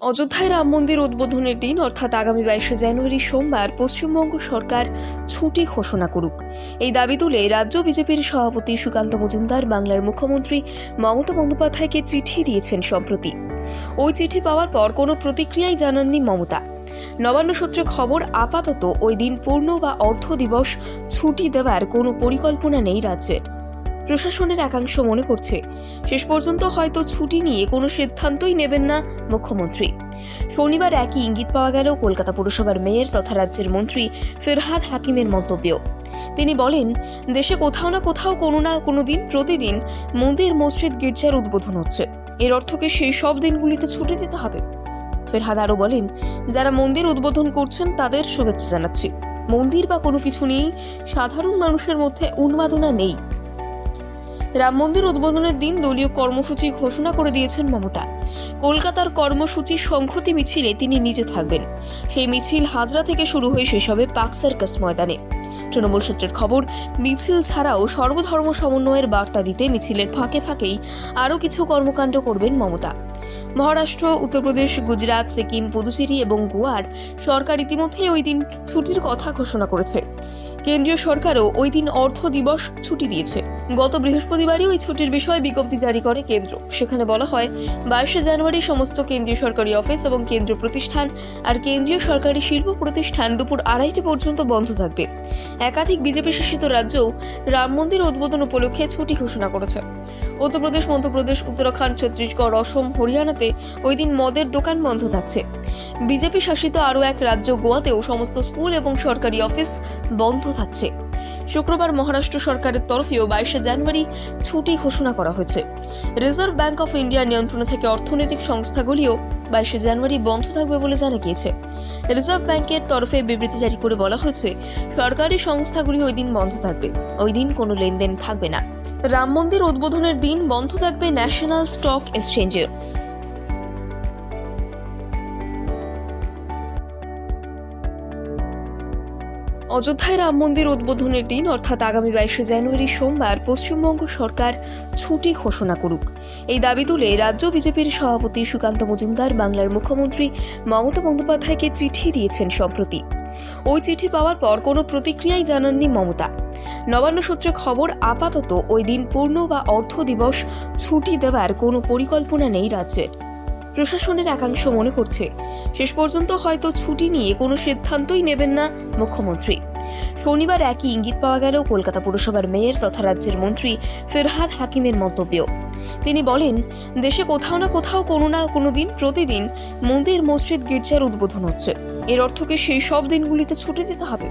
অযোধ্যায় রাম মন্দির উদ্বোধনের দিন অর্থাৎ আগামী 22শে জানুয়ারি সোমবার পশ্চিমবঙ্গ সরকার ছুটি ঘোষণা করুক। এই দাবি তুলে রাজ্য বিজেপির সভাপতি সুকান্ত মজুমদার বাংলার মুখ্যমন্ত্রী মমতা বন্দ্যোপাধ্যায়কে চিঠি দিয়েছেন সম্প্রতি। ওই চিঠি পাওয়ার পর কোনো প্রতিক্রিয়াই জানাননি মমতা। নবান্ন সূত্রে খবর, আপাতত ওই দিন পূর্ণ বা অর্ধ দিবস ছুটি দেওয়ার কোনো পরিকল্পনা নেই রাজ্যের। প্রশাসনের একাংশ মনে করছে শেষ পর্যন্ত হয়তো ছুটি নিয়ে কোনো সিদ্ধান্তই নেবেন না মুখ্যমন্ত্রী। শনিবার একই ইঙ্গিত পাওয়া গেল কলকাতা পুরসভার মেয়র তথা রাজ্যের মন্ত্রী ফিরহাদ হাকিমের মন্তব্যেও। তিনি বলেন, দেশে কোথাও না কোথাও কোনো না কোনো দিন প্রতিদিন মন্দির, মসজিদ, গির্জার উদ্বোধন হচ্ছে। এর অর্থ কি সেই সব দিনগুলিতে ছুটি দিতে হবে? ফিরহাদ আরও বলেন, যারা মন্দির উদ্বোধন করছেন তাদের শুভেচ্ছা জানাচ্ছি। মন্দির বা কোনো কিছু নিয়েই সাধারণ মানুষের মধ্যে উন্মাদনা নেই। রাম মন্দির উদ্বোধনের দিন দলীয় কর্মসূচি ঘোষণা করে দিয়েছেন মমতা। কলকাতার কর্মসূচি সংহতি মিছিলে তিনি নিজে থাকবেন। সেই মিছিল হাজরা থেকে শুরু হয়ে শেষ হবে পার্ক সার্কাস ময়দানে। তৃণমূল সূত্রের খবর, মিছিল ছাড়াও সর্বধর্ম সমন্বয়ের বার্তা দিতে মিছিলের ফাঁকে ফাঁকেই আরও কিছু কর্মকাণ্ড করবেন মমতা। মহারাষ্ট্র, উত্তরপ্রদেশ, গুজরাট, সিকিম, পুদুচেরি এবং গোয়ার সরকার ইতিমধ্যেই ওই দিন ছুটির কথা ঘোষণা করেছে। কেন্দ্রীয় সরকারও ওই দিন অর্ধ দিবস ছুটি দিয়েছে। গত বৃহস্পতিবারই ওই ছুটির বিষয়ে বিজ্ঞপ্তি জারি করে কেন্দ্র। সেখানে বলা হয়, 22শে জানুয়ারি সমস্ত কেন্দ্রীয় সরকারি অফিস এবং কেন্দ্রীয় প্রতিষ্ঠান আর কেন্দ্রীয় সরকারি শিল্প প্রতিষ্ঠান দুপুর 2:30 পর্যন্ত বন্ধ থাকবে। একাধিক বিজেপি শাসিত রাজ্যও রাম মন্দির উদ্বোধন উপলক্ষে ছুটি ঘোষণা করেছে। উত্তরপ্রদেশ, মধ্যপ্রদেশ, উত্তরাখণ্ড, ছত্তিশগড়, অসম, হরিয়ানাতে ওই দিন মদের দোকান বন্ধ থাকছে। বিজেপি শাসিত আরও এক রাজ্য গোয়াতেও সমস্ত স্কুল এবং সরকারি অফিস বন্ধ থাকছে। শুক্রবার মহারাষ্ট্র সরকারের তরফেও 22শে জানুয়ারি ছুটি ঘোষণা করা হয়েছে। রিজার্ভ ব্যাংক অফ ইন্ডিয়ার নিয়ন্ত্রণে থেকে অর্থনৈতিক সংস্থাগুলিও 22শে জানুয়ারি বন্ধ থাকবে বলে জানা গিয়েছে। রিজার্ভ ব্যাংকের তরফে বিবৃতি জারি করে বলা হয়েছে, সরকারি সংস্থাগুলি ওই দিন বন্ধ থাকবে। ওই দিন কোনো লেনদেন থাকবে না। রাম মন্দির উদ্বোধনের দিন বন্ধ থাকবে ন্যাশনাল স্টক এক্সচেঞ্জের। অযোধ্যায় রাম মন্দির উদ্বোধনের দিন অর্থাৎ আগামী 22শে জানুয়ারি সোমবার পশ্চিমবঙ্গ সরকার ছুটি ঘোষণা করুক। এই দাবি তুলে রাজ্য বিজেপির সভাপতি সুকান্ত মজুমদার বাংলার মুখ্যমন্ত্রী মমতা বন্দ্যোপাধ্যায়কে চিঠি দিয়েছেন সম্প্রতি। ওই চিঠি পাওয়ার পর কোনো প্রতিক্রিয়াই জানাননি মমতা। নবান্ন সূত্রে খবর, আপাতত ওই দিন পূর্ণ বা অর্ধ দিবস ছুটি দেওয়ার কোনো পরিকল্পনা নেই রাজ্যের। প্রশাসনের একাংশ মনে করছে শেষ পর্যন্ত হয়তো ছুটি নিয়ে কোনো সিদ্ধান্তই নেবেন না মুখ্যমন্ত্রী। শনিবার একই ইঙ্গিত পাওয়া গেল কলকাতা পুরসভার মেয়র তথা রাজ্যের মন্ত্রী ফিরহাদ হাকিমের মন্তব্যেও। তিনি বলেন, দেশে কোথাও না কোথাও কোনো না কোনো দিন প্রতিদিন মন্দির, মসজিদ, গির্জার উদ্বোধন হচ্ছে। এর অর্থ কি সেই সব দিনগুলিতে ছুটি দিতে হবে?